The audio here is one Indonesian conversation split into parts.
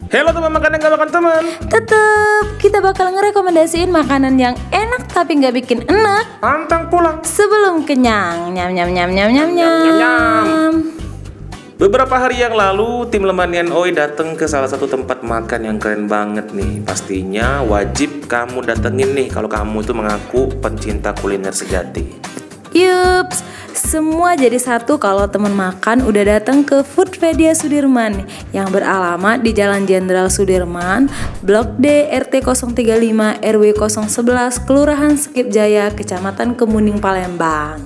Halo teman makan yang gak makan teman. Tetep kita bakal ngerekomendasiin makanan yang enak tapi nggak bikin enak. Pantang pulang Sebelum kenyang. Nyam nyam nyam nyam nyam nyam. Beberapa hari yang lalu, tim Lemanian Oi datang ke salah satu tempat makan yang keren banget nih. Pastinya wajib kamu datengin nih kalau kamu itu mengaku pencinta kuliner sejati. Yups, semua jadi satu kalau temen makan udah datang ke Foodpedia Sudirman yang beralamat di Jalan Jenderal Sudirman, Blok D, RT 035, RW 011, Kelurahan Sekip Jaya, Kecamatan Kemuning, Palembang.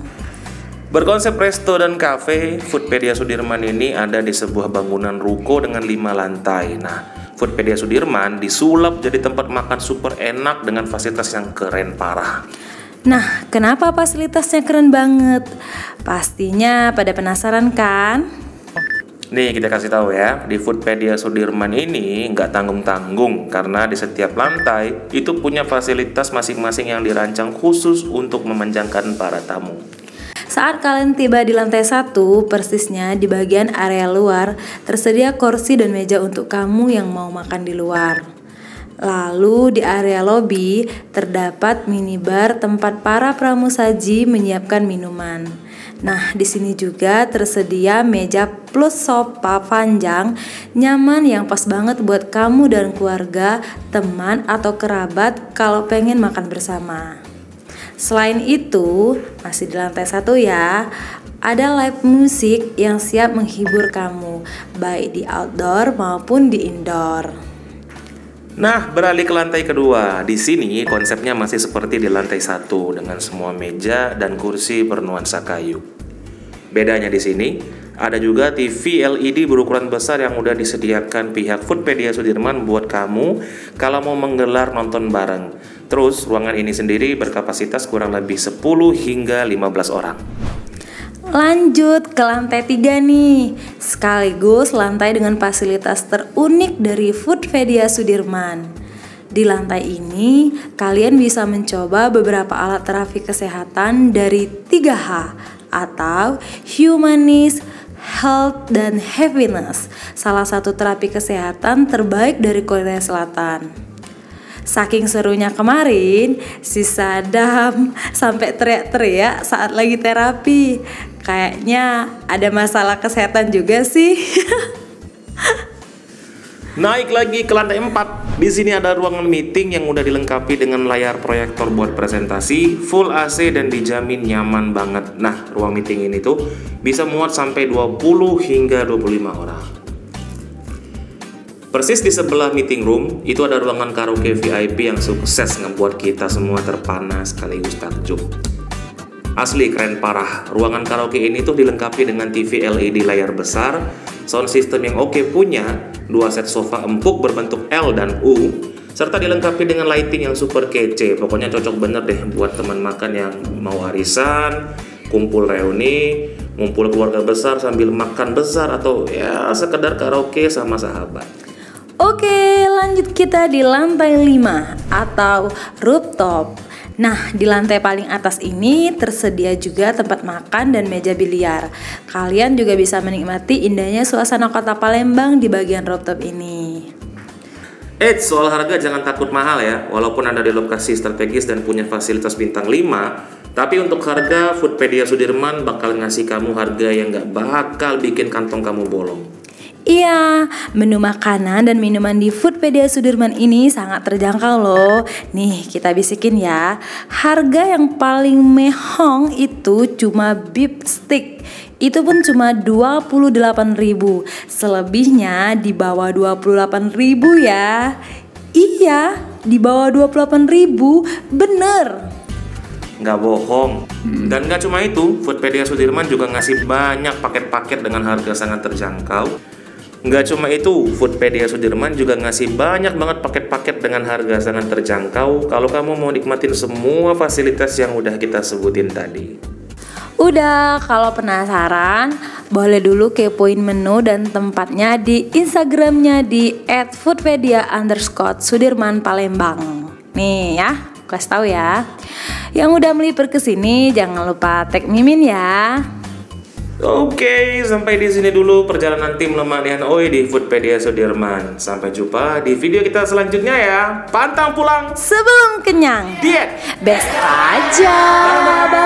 Berkonsep resto dan cafe, Foodpedia Sudirman ini ada di sebuah bangunan ruko dengan 5 lantai. Nah, Foodpedia Sudirman disulap jadi tempat makan super enak dengan fasilitas yang keren parah. Nah, kenapa fasilitasnya keren banget? Pastinya pada penasaran kan? Nih kita kasih tahu ya, di Foodpedia Sudirman ini nggak tanggung-tanggung karena di setiap lantai itu punya fasilitas masing-masing yang dirancang khusus untuk memanjakan para tamu. Saat kalian tiba di lantai 1, persisnya di bagian area luar, tersedia kursi dan meja untuk kamu yang mau makan di luar. Lalu di area lobi, terdapat minibar tempat para pramusaji menyiapkan minuman. Nah, di sini juga tersedia meja plus sofa panjang, nyaman yang pas banget buat kamu dan keluarga, teman, atau kerabat kalau pengen makan bersama. Selain itu, masih di lantai 1 ya, ada live musik yang siap menghibur kamu, baik di outdoor maupun di indoor. Nah, beralih ke lantai kedua. Di sini konsepnya masih seperti di lantai 1 dengan semua meja dan kursi bernuansa kayu. Bedanya di sini, ada juga TV LED berukuran besar yang udah disediakan pihak Foodpedia Sudirman buat kamu kalau mau menggelar nonton bareng. Terus, ruangan ini sendiri berkapasitas kurang lebih 10 hingga 15 orang. Lanjut ke lantai 3 nih, sekaligus lantai dengan fasilitas terunik dari Foodpedia Sudirman. Di lantai ini, kalian bisa mencoba beberapa alat terapi kesehatan dari 3H atau Humanist, Health, dan Happiness, salah satu terapi kesehatan terbaik dari Korea Selatan. Saking serunya kemarin, si Sadam sampai teriak-teriak saat lagi terapi. Kayaknya ada masalah kesehatan juga sih. Naik lagi ke lantai 4. Di sini ada ruangan meeting yang udah dilengkapi dengan layar proyektor buat presentasi, full AC dan dijamin nyaman banget. Nah, ruang meeting ini tuh bisa muat sampai 20 hingga 25 orang. Persis di sebelah meeting room, itu ada ruangan karaoke VIP yang sukses ngebuat kita semua terpana sekaligus takjub. Asli keren parah, ruangan karaoke ini tuh dilengkapi dengan TV LED layar besar, sound system yang oke punya, 2 set sofa empuk berbentuk L dan U, serta dilengkapi dengan lighting yang super kece. Pokoknya cocok bener deh buat teman makan yang mau arisan, kumpul reuni, ngumpul keluarga besar sambil makan besar, atau ya sekedar karaoke sama sahabat. Oke, lanjut kita di lantai 5 atau rooftop. Nah, di lantai paling atas ini tersedia juga tempat makan dan meja biliar. Kalian juga bisa menikmati indahnya suasana kota Palembang di bagian rooftop ini. Soal harga jangan takut mahal ya. Walaupun ada di lokasi strategis dan punya fasilitas bintang 5, tapi untuk harga Foodpedia Sudirman bakal ngasih kamu harga yang gak bakal bikin kantong kamu bolong. Iya, menu makanan dan minuman di Foodpedia Sudirman ini sangat terjangkau loh. Nih, kita bisikin ya. Harga yang paling mehong itu cuma beef stick. Itu pun cuma 28.000. Selebihnya di bawah 28.000 ya. Iya, di bawah 28.000. Bener. Nggak bohong. Dan nggak cuma itu, Foodpedia Sudirman juga ngasih banyak paket-paket dengan harga sangat terjangkau. Nggak cuma itu, Foodpedia Sudirman juga ngasih banyak banget paket-paket dengan harga sangat terjangkau kalau kamu mau nikmatin semua fasilitas yang udah kita sebutin tadi. Udah, kalau penasaran, boleh dulu kepoin menu dan tempatnya di Instagramnya di @foodpedia_Sudirman Palembang. Nih ya, kasih tahu ya. Yang udah melipir ke sini jangan lupa tag Mimin ya. Oke, sampai di sini dulu perjalanan tim Lemanian Oi di Foodpedia Sudirman. Sampai jumpa di video kita selanjutnya ya. Pantang pulang sebelum kenyang. diet Best aja. Bye-bye.